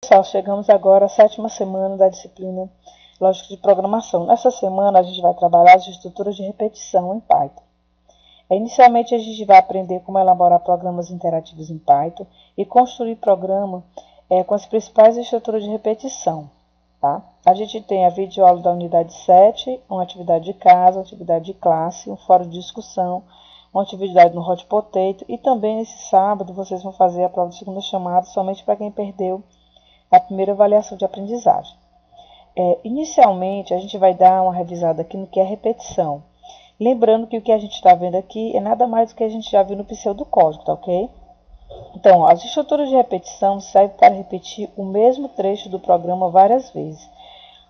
Pessoal, chegamos agora à 7ª semana da disciplina Lógica de Programação. Nessa semana a gente vai trabalhar as estruturas de repetição em Python. Inicialmente a gente vai aprender como elaborar programas interativos em Python e construir programa com as principais estruturas de repetição. Tá? A gente tem a videoaula da unidade 7, uma atividade de casa, uma atividade de classe, um fórum de discussão, uma atividade no Hot Potato e também nesse sábado vocês vão fazer a prova de segunda chamada somente para quem perdeu a primeira avaliação de aprendizagem. Inicialmente, a gente vai dar uma revisada aqui no que é repetição. Lembrando que o que a gente está vendo aqui é nada mais do que a gente já viu no pseudocódigo, tá ok? Então, as estruturas de repetição servem para repetir o mesmo trecho do programa várias vezes.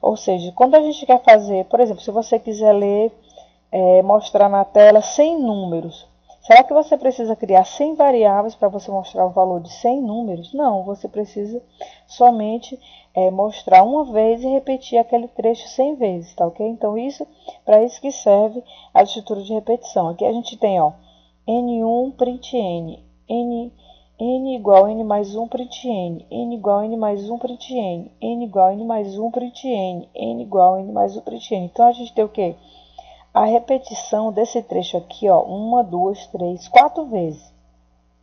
Ou seja, quando a gente quer fazer, por exemplo, se você quiser ler, mostrar na tela 100 números, será que você precisa criar 100 variáveis para você mostrar o valor de 100 números? Não, você precisa somente mostrar uma vez e repetir aquele trecho 100 vezes, tá ok? Então, para isso que serve a estrutura de repetição. Aqui a gente tem, ó, n1 print n, n igual a n mais 1 print n, n igual a n mais 1 print n, n igual a n mais 1 print n, n igual a n mais 1 print n. Então, a gente tem o quê? A repetição desse trecho aqui, ó, 1, 2, 3, 4 vezes.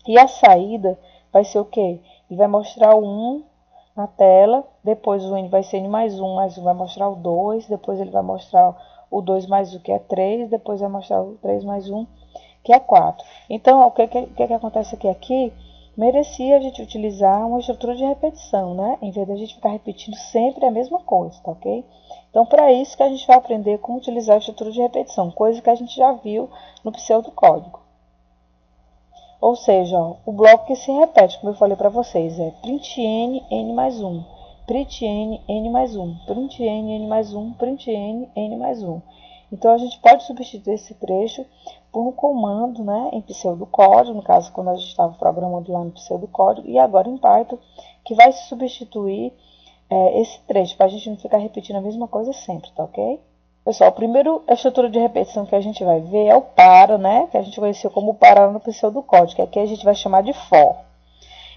E a saída vai ser o quê? Ele vai mostrar o 1 na tela, depois o n vai ser n mais 1 vai mostrar o 2, depois ele vai mostrar o 2 mais 1, que é 3, depois vai mostrar o 3 mais 1, que é 4. Então, o que acontece aqui? Merecia a gente utilizar uma estrutura de repetição, né? Em vez de a gente ficar repetindo sempre a mesma coisa, tá ok? Então, para isso que a gente vai aprender como utilizar a estrutura de repetição, coisa que a gente já viu no pseudocódigo. Ou seja, ó, o bloco que se repete, como eu falei para vocês, é print n, n mais 1, print n, n mais 1, print n, n mais 1, print n, n mais 1. Então, a gente pode substituir esse trecho por um comando, né, em pseudocódigo, no caso, quando a gente estava programando lá no pseudocódigo, e agora em Python, que vai substituir esse trecho, para a gente não ficar repetindo a mesma coisa sempre, tá ok? Pessoal, a primeira estrutura de repetição que a gente vai ver é o para, né? Que a gente conheceu como para no pseudocódigo, que aqui a gente vai chamar de for.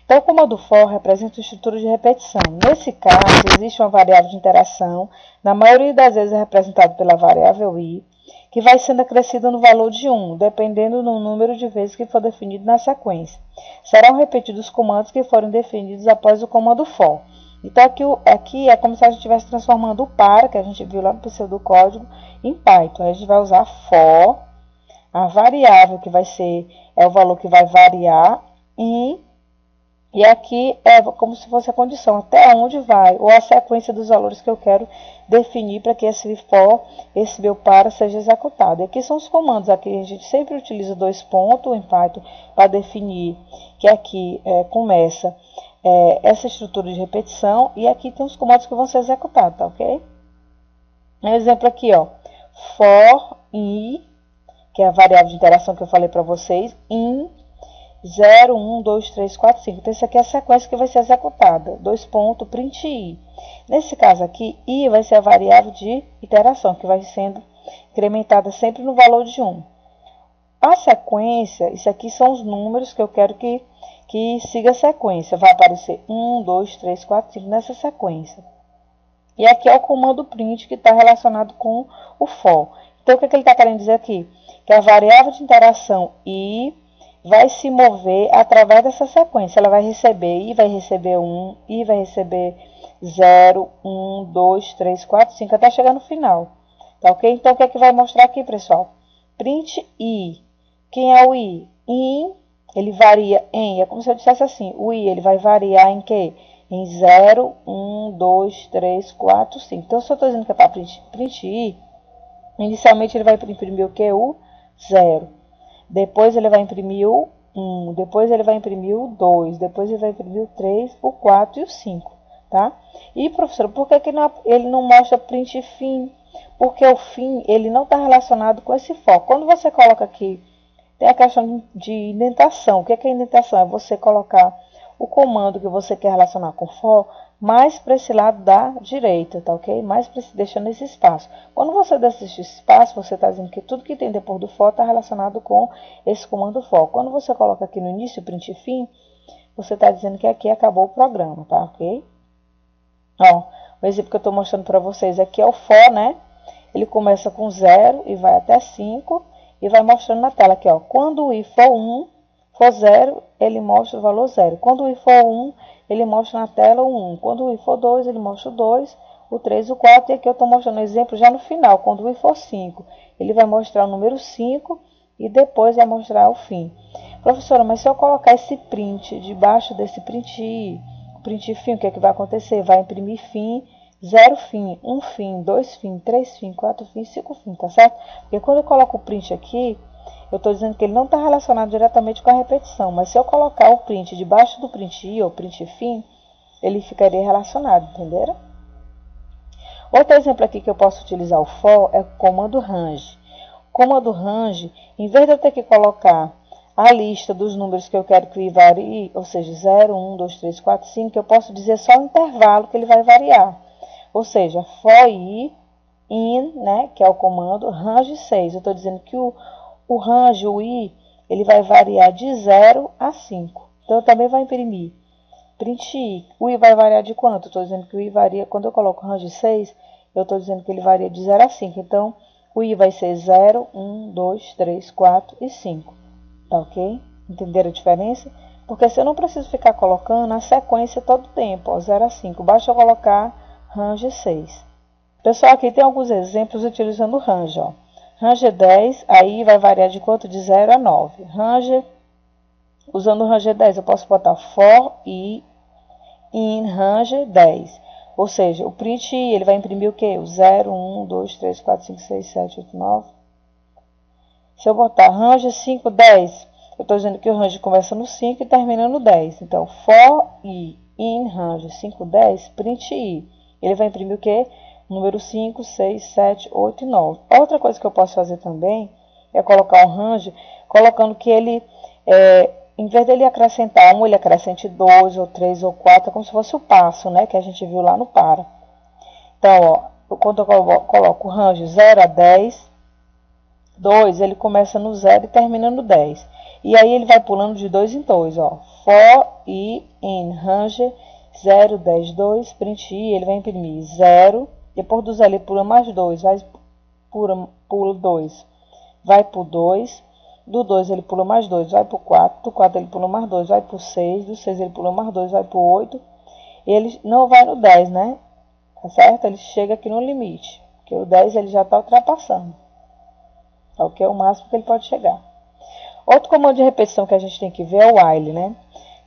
Então, o comando for representa uma estrutura de repetição. Nesse caso, existe uma variável de interação, na maioria das vezes é representado pela variável i, que vai sendo acrescida no valor de 1, dependendo do número de vezes que for definido na sequência. Serão repetidos os comandos que forem definidos após o comando for. Então, aqui é como se a gente estivesse transformando o para, que a gente viu lá no pseudocódigo, em Python. Aí a gente vai usar for, a variável que vai ser, o valor que vai variar, e aqui é como se fosse a condição, até onde vai, ou a sequência dos valores que eu quero definir para que esse for, esse meu para, seja executado. E aqui são os comandos, aqui a gente sempre utiliza 2 pontos em Python para definir que aqui começa essa estrutura de repetição, e aqui tem os comandos que vão ser executados, tá ok? Um exemplo aqui, ó, for in, que é a variável de interação que eu falei para vocês, in 0, 1, 2, 3, 4, 5. Então, isso aqui é a sequência que vai ser executada. 2 pontos, print i. Nesse caso aqui, i vai ser a variável de iteração, que vai sendo incrementada sempre no valor de 1. A sequência, isso aqui são os números que eu quero que siga a sequência. Vai aparecer 1, 2, 3, 4, 5 nessa sequência. E aqui é o comando print que está relacionado com o for. Então, o que ele está querendo dizer aqui? Que a variável de interação i vai se mover através dessa sequência. Ela vai receber i, vai receber 1, i vai receber 0, 1, 2, 3, 4, 5, até chegar no final. Tá ok? Então, o que é que vai mostrar aqui, pessoal? Print i. Quem é o i? In, ele varia em, é como se eu dissesse assim, o i ele vai variar em quê? Em 0, 1, 2, 3, 4, 5. Então, se eu estou dizendo que é para print i, inicialmente ele vai imprimir o que? O 0. Depois ele vai imprimir o 1, depois ele vai imprimir o 2, depois ele vai imprimir o 3, o 4 e o 5, tá? E, professor, por que ele não mostra print fim? Porque o fim, ele não está relacionado com esse for. Quando você coloca aqui, tem a questão de indentação. O que é indentação? É você colocar o comando que você quer relacionar com for mais para esse lado da direita, tá ok? Mais deixando esse espaço. Quando você deixa esse espaço, você está dizendo que tudo que tem depois do for está relacionado com esse comando for. Quando você coloca aqui no início print fim, você está dizendo que aqui acabou o programa, tá ok? Ó, o exemplo que eu estou mostrando para vocês aqui é o for, né? Ele começa com 0 e vai até 5 e vai mostrando na tela aqui, ó. Quando o i for 1, for 0, ele mostra o valor 0. Quando o i for 1, ele mostra na tela o 1. Quando o i for 2, ele mostra o 2, o 3 e o 4. E aqui eu estou mostrando o exemplo já no final. Quando o i for 5, ele vai mostrar o número 5 e depois vai mostrar o fim. Professora, mas se eu colocar esse print debaixo desse print i, print fim, o que é que vai acontecer? Vai imprimir fim, 0 fim, 1 fim, 2 fim, 3 fim, 4 fim, 5 fim, tá certo? Porque quando eu coloco o print aqui, eu estou dizendo que ele não está relacionado diretamente com a repetição, mas se eu colocar o print debaixo do print i ou print fim, ele ficaria relacionado, entenderam? Outro exemplo aqui que eu posso utilizar o for é o comando range. O comando range, em vez de eu ter que colocar a lista dos números que eu quero que varie, ou seja, 0, 1, 2, 3, 4, 5, eu posso dizer só o intervalo que ele vai variar. Ou seja, for i in, né, que é o comando, range 6. Eu estou dizendo que o range, o i, ele vai variar de 0 a 5. Então, eu também vou imprimir print i. O i vai variar de quanto? Eu estou dizendo que o i varia, quando eu coloco range 6, eu estou dizendo que ele varia de 0 a 5. Então, o i vai ser 0, 1, 2, 3, 4 e 5. Tá ok? Entenderam a diferença? Porque se eu não preciso ficar colocando a sequência todo o tempo, ó, 0 a 5, basta eu colocar range 6. Pessoal, aqui tem alguns exemplos utilizando o range, ó. Range 10, aí vai variar de quanto? De 0 a 9. Range, usando o range 10, eu posso botar for i in range 10. Ou seja, o print i, ele vai imprimir o quê? O 0, 1, 2, 3, 4, 5, 6, 7, 8, 9. Se eu botar range 5, 10, eu estou dizendo que o range começa no 5 e termina no 10. Então, for i in range 5, 10, print i. Ele vai imprimir o quê? Número 5, 6, 7, 8 e 9. Outra coisa que eu posso fazer também é colocar um range, colocando que ele, em vez dele acrescentar 1, ele acrescente 2, ou 3, ou 4, como se fosse o passo, né? Que a gente viu lá no para. Então, ó, quando eu coloco o range 0 a 10, 2, ele começa no 0 e termina no 10. E aí ele vai pulando de 2 em 2, ó. For i in range 0, 10, 2, print i, ele vai imprimir 0. Depois do 0 ele pula mais 2, pula 2, vai para o 2. Do 2 ele pula mais 2, vai para o 4. Do 4 ele pula mais 2, vai para o 6. Do 6 ele pula mais 2, vai para o 8. Ele não vai no 10, né? Tá certo? Ele chega aqui no limite. Porque o 10 ele já está ultrapassando. É o que é o máximo que ele pode chegar. Outro comando de repetição que a gente tem que ver é o while, né?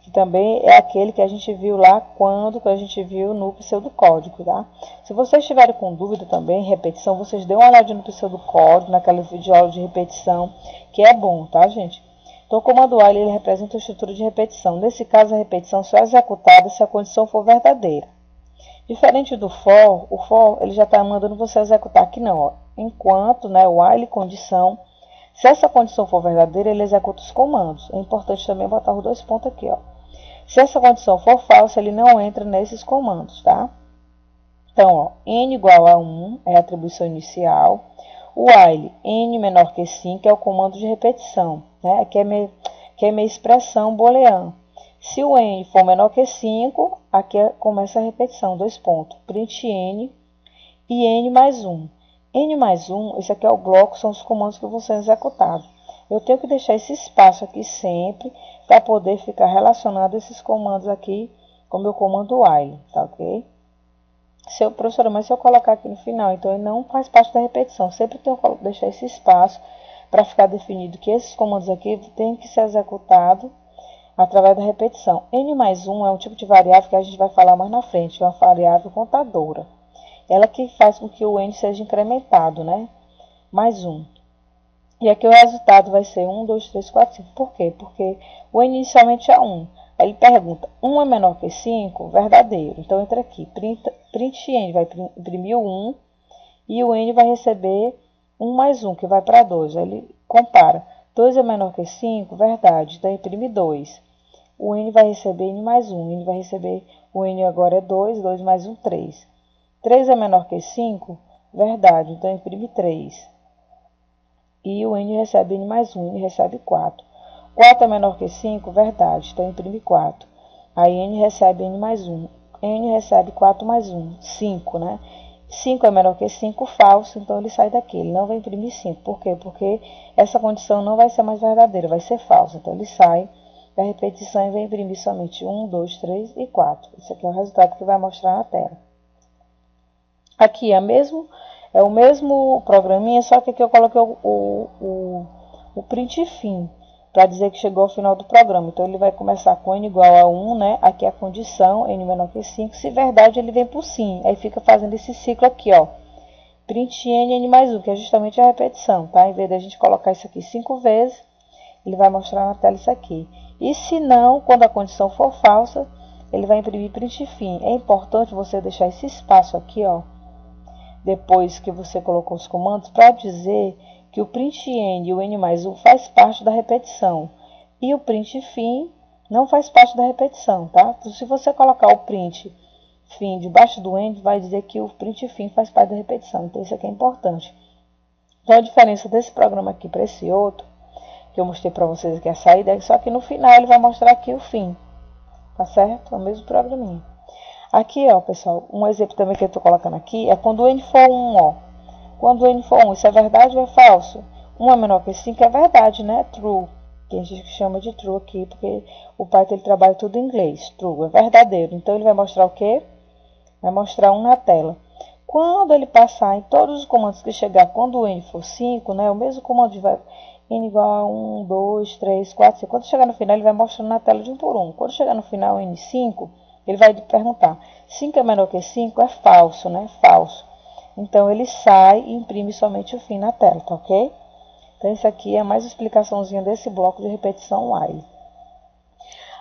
Que também é aquele que a gente viu lá quando a gente viu no pseudocódigo, tá? Se vocês estiverem com dúvida também, repetição, vocês dêem uma olhadinha no pseudocódigo, naquela videoaula de repetição, que é bom, tá, gente? Então, o comando while, ele representa a estrutura de repetição. Nesse caso, a repetição só é executada se a condição for verdadeira. Diferente do for, o for, ele já está mandando você executar aqui não, ó. Enquanto, né, o while condição, se essa condição for verdadeira, ele executa os comandos. É importante também botar os 2 pontos aqui, ó. Se essa condição for falsa, ele não entra nesses comandos, tá? Então, ó, n igual a 1 é a atribuição inicial. O while n menor que 5 é o comando de repetição, né? Que é minha expressão booleana. Se o n for menor que 5, aqui começa a repetição, 2 pontos. Print n e n mais 1. N mais 1, esse aqui é o bloco, são os comandos que vão ser executados. Eu tenho que deixar esse espaço aqui sempre para poder ficar relacionado esses comandos aqui com o meu comando while, tá ok? Professora, mas se eu colocar aqui no final, então ele não faz parte da repetição. Sempre tenho que deixar esse espaço para ficar definido que esses comandos aqui têm que ser executados através da repetição. N mais 1 é um tipo de variável que a gente vai falar mais na frente, é uma variável contadora. Ela que faz com que o n seja incrementado, né? Mais 1. E aqui o resultado vai ser 1, 2, 3, 4, 5. Por quê? Porque o n inicialmente é 1. Aí ele pergunta, 1 é menor que 5? Verdadeiro. Então entra aqui, print n vai imprimir o 1 e o n vai receber 1 mais 1, que vai para 2. Aí ele compara, 2 é menor que 5? Verdade. Então imprime 2. O n vai receber n mais 1. N vai receber, o n agora é 2, 2 mais 1, 3. 3 é menor que 5? Verdade. Então imprime 3. E o n recebe n mais 1, n recebe 4. 4 é menor que 5? Verdade. Então imprime 4. Aí n recebe n mais 1. N recebe 4 mais 1, 5, né? 5 é menor que 5, falso, então ele sai daqui. Ele não vai imprimir 5. Por quê? Porque essa condição não vai ser mais verdadeira, vai ser falsa. Então ele sai da repetição e vai imprimir somente 1, 2, 3 e 4. Esse aqui é o resultado que vai mostrar na tela. Aqui é o mesmo programinha, só que aqui eu coloquei o print fim, para dizer que chegou ao final do programa. Então ele vai começar com n igual a 1, né? Aqui é a condição, n menor que 5. Se verdade, ele vem por sim. Aí fica fazendo esse ciclo aqui, ó. Print n mais 1, que é justamente a repetição, tá? Em vez de a gente colocar isso aqui 5 vezes, ele vai mostrar na tela isso aqui. E se não, quando a condição for falsa, ele vai imprimir print fim. É importante você deixar esse espaço aqui, ó, depois que você colocou os comandos, para dizer que o print n e o n mais 1 faz parte da repetição. E o print fim não faz parte da repetição, tá? Então, se você colocar o print fim debaixo do n, vai dizer que o print fim faz parte da repetição. Então, isso aqui é importante. Então, a diferença desse programa aqui para esse outro, que eu mostrei para vocês aqui a saída, é só que no final ele vai mostrar aqui o fim. Tá certo? É o mesmo programinha. Aqui, ó, pessoal, um exemplo também que eu estou colocando aqui é quando o n for 1, ó. Quando o n for 1, isso é verdade ou é falso? 1 é menor que 5 é verdade, né? True. Que a gente chama de true aqui, porque o Python ele trabalha tudo em inglês. True, é verdadeiro. Então, ele vai mostrar o quê? Vai mostrar 1 na tela. Quando ele passar em todos os comandos que chegar, quando o n for 5, né? O mesmo comando vai n igual a 1, 2, 3, 4, 5. Quando chegar no final, ele vai mostrando na tela de 1 por 1. Quando chegar no final, n5, ele vai perguntar, 5 é menor que 5? É falso, né? Falso. Então, ele sai e imprime somente o fim na tela, tá ok? Então, isso aqui é mais uma explicaçãozinha desse bloco de repetição while.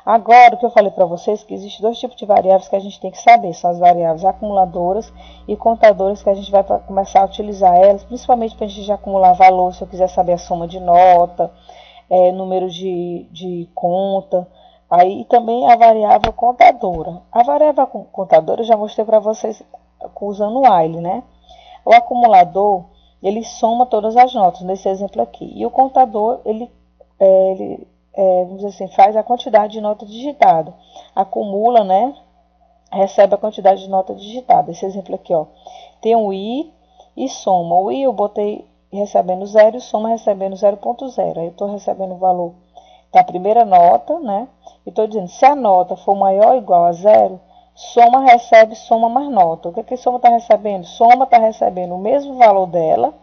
Agora, o que eu falei para vocês, que existem dois tipos de variáveis que a gente tem que saber. São as variáveis acumuladoras e contadoras, que a gente vai começar a utilizar elas, principalmente para a gente já acumular valor, se eu quiser saber a soma de nota, número de conta. Aí também a variável contadora. A variável contadora eu já mostrei para vocês usando o while, né? O acumulador, ele soma todas as notas, nesse exemplo aqui. E o contador, vamos dizer assim, faz a quantidade de nota digitada. Acumula, né? Recebe a quantidade de nota digitada. Esse exemplo aqui, ó. Tem o i e soma. O i eu botei recebendo 0 e soma recebendo 0,0. Aí eu estou recebendo o valor da primeira nota, né? E estou dizendo, se a nota for maior ou igual a 0, soma recebe soma mais nota. O que a soma está recebendo? Soma está recebendo o mesmo valor dela,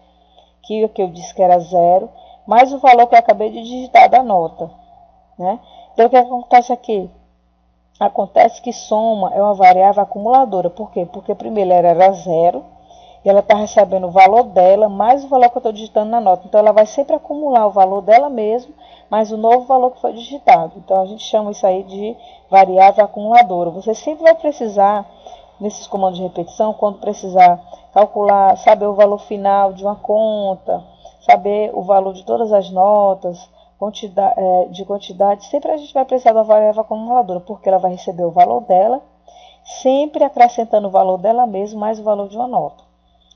que eu disse que era 0, mais o valor que eu acabei de digitar da nota, né? Então, o que acontece aqui? Acontece que soma é uma variável acumuladora. Por quê? Porque primeiro ela era 0, e ela está recebendo o valor dela, mais o valor que eu estou digitando na nota. Então, ela vai sempre acumular o valor dela mesmo, mais o novo valor que foi digitado. Então, a gente chama isso aí de variável acumuladora. Você sempre vai precisar, nesses comandos de repetição, quando precisar calcular, saber o valor final de uma conta, saber o valor de todas as notas, quantidade, sempre a gente vai precisar da variável acumuladora, porque ela vai receber o valor dela, sempre acrescentando o valor dela mesma, mais o valor de uma nota.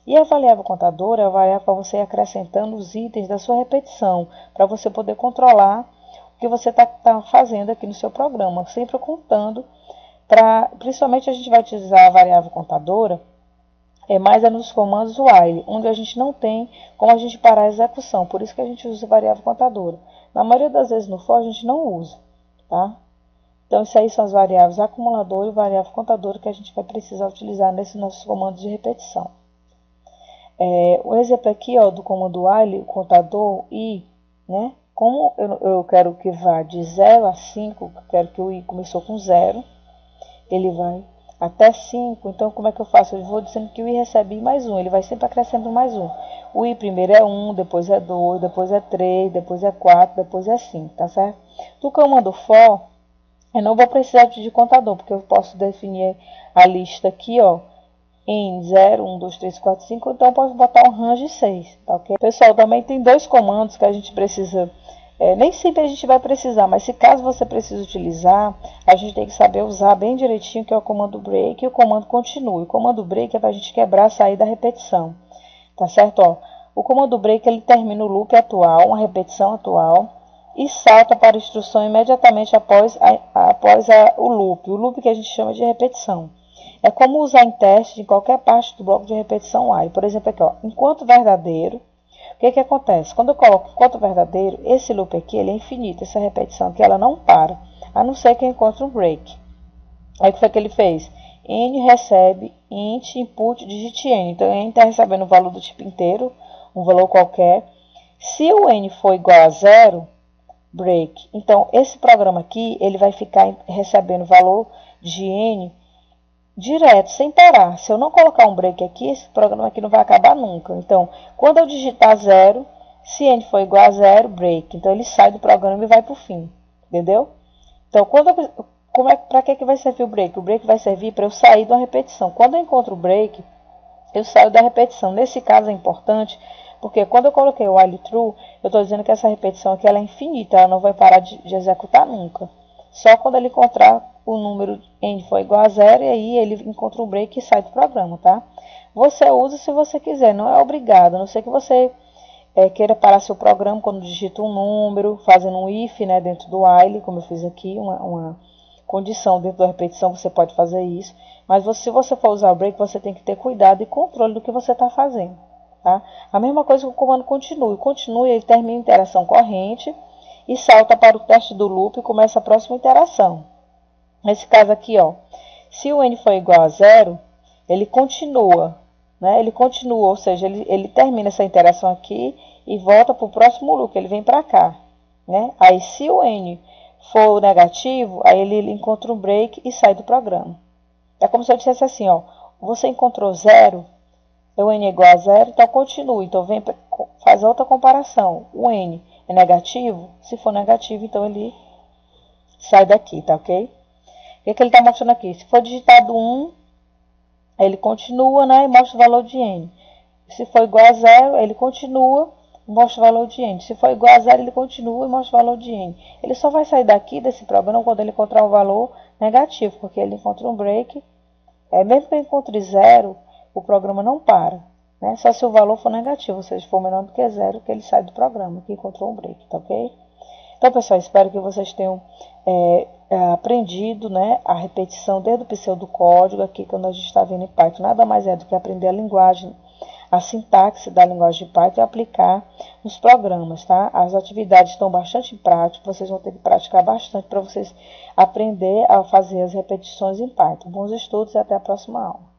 E a variável contadora é a variável para você ir acrescentando os itens da sua repetição, para você poder controlar o que você está fazendo aqui no seu programa, sempre contando. Principalmente a gente vai utilizar a variável contadora, mais nos comandos while, onde a gente não tem como a gente parar a execução, por isso que a gente usa a variável contadora. Na maioria das vezes no for a gente não usa, tá? Então, isso aí são as variáveis acumuladora e variável contadora que a gente vai precisar utilizar nesses nossos comandos de repetição. O exemplo aqui, ó, do comando while, contador i, né? Como eu quero que vá de 0 a 5, eu quero que o i começou com 0, ele vai até 5, então como é que eu faço? Eu vou dizendo que o i recebe mais 1, ele vai sempre acrescentando mais 1. O i primeiro é 1, depois é 2, depois é 3, depois é 4, depois é 5, tá certo? Do comando for, eu não vou precisar de contador, porque eu posso definir a lista aqui, ó, em 0, 1, 2, 3, 4, 5, então eu posso botar um range 6, tá ok? Pessoal, também tem dois comandos que a gente precisa, nem sempre a gente vai precisar, mas se caso você precise utilizar, a gente tem que saber usar bem direitinho, que é o comando break e o comando continue. O comando break é para a gente quebrar, sair da repetição, tá certo? Ó, o comando break ele termina o loop atual, uma repetição atual, e salta para a instrução imediatamente após o loop que a gente chama de repetição. É como usar em teste em qualquer parte do bloco de repetição while. Por exemplo, aqui, ó, enquanto verdadeiro, o que acontece? Quando eu coloco enquanto verdadeiro, esse loop aqui ele é infinito, essa repetição aqui ela não para, a não ser que eu encontre um break. Aí o que foi que ele fez? N recebe int input digit n. Então, n está recebendo o valor do tipo inteiro, um valor qualquer. Se o n for igual a zero, break. Então, esse programa aqui, ele vai ficar recebendo valor de n direto, sem parar. Se eu não colocar um break aqui, esse programa aqui não vai acabar nunca. Então, quando eu digitar zero, se n for igual a zero, break. Então, ele sai do programa e vai para o fim. Entendeu? Então, para que vai servir o break? O break vai servir para eu sair de uma repetição. Quando eu encontro o break, eu saio da repetição. Nesse caso é importante, porque quando eu coloquei o while true, eu estou dizendo que essa repetição aqui ela é infinita, ela não vai parar de executar nunca. Só quando ele encontrar o número n for igual a zero, e aí ele encontra um break e sai do programa, tá? Você usa se você quiser, não é obrigado, a não ser que você queira parar seu programa quando digita um número, fazendo um if, né, dentro do while, como eu fiz aqui, uma condição dentro da repetição, você pode fazer isso. Mas se você for usar o break, você tem que ter cuidado e controle do que você está fazendo. Tá? A mesma coisa com o comando continue. Continue, ele termina a interação corrente e salta para o teste do loop e começa a próxima interação. Nesse caso aqui, ó, se o n for igual a zero, ele continua. Né? Ele continua, ou seja, ele termina essa interação aqui e volta para o próximo loop, ele vem para cá. Né? Aí se o n for negativo, aí ele encontra um break e sai do programa. É como se eu dissesse assim, ó, você encontrou zero, o n é igual a zero, então continue. Então vem faz outra comparação. O n é negativo? Se for negativo, então ele sai daqui, tá ok? O que ele está mostrando aqui? Se for digitado 1, ele continua, né, e mostra o valor de n. Se for igual a zero, ele continua, mostra o valor de n. Se for igual a zero, ele continua e mostra o valor de n. Ele só vai sair daqui desse programa quando ele encontrar um valor negativo, porque ele encontra um break. Mesmo que eu encontre zero, o programa não para. Né? Só se o valor for negativo, ou seja, for menor do que zero, que ele sai do programa, que encontrou um break, tá ok? Então, pessoal, espero que vocês tenham aprendido, né, a repetição desde o pseudocódigo aqui, quando a gente está vendo em Python. Nada mais é do que aprender a linguagem, a sintaxe da linguagem de Python e aplicar nos programas, tá? As atividades estão bastante práticas, vocês vão ter que praticar bastante para vocês aprender a fazer as repetições em Python. Bons estudos e até a próxima aula.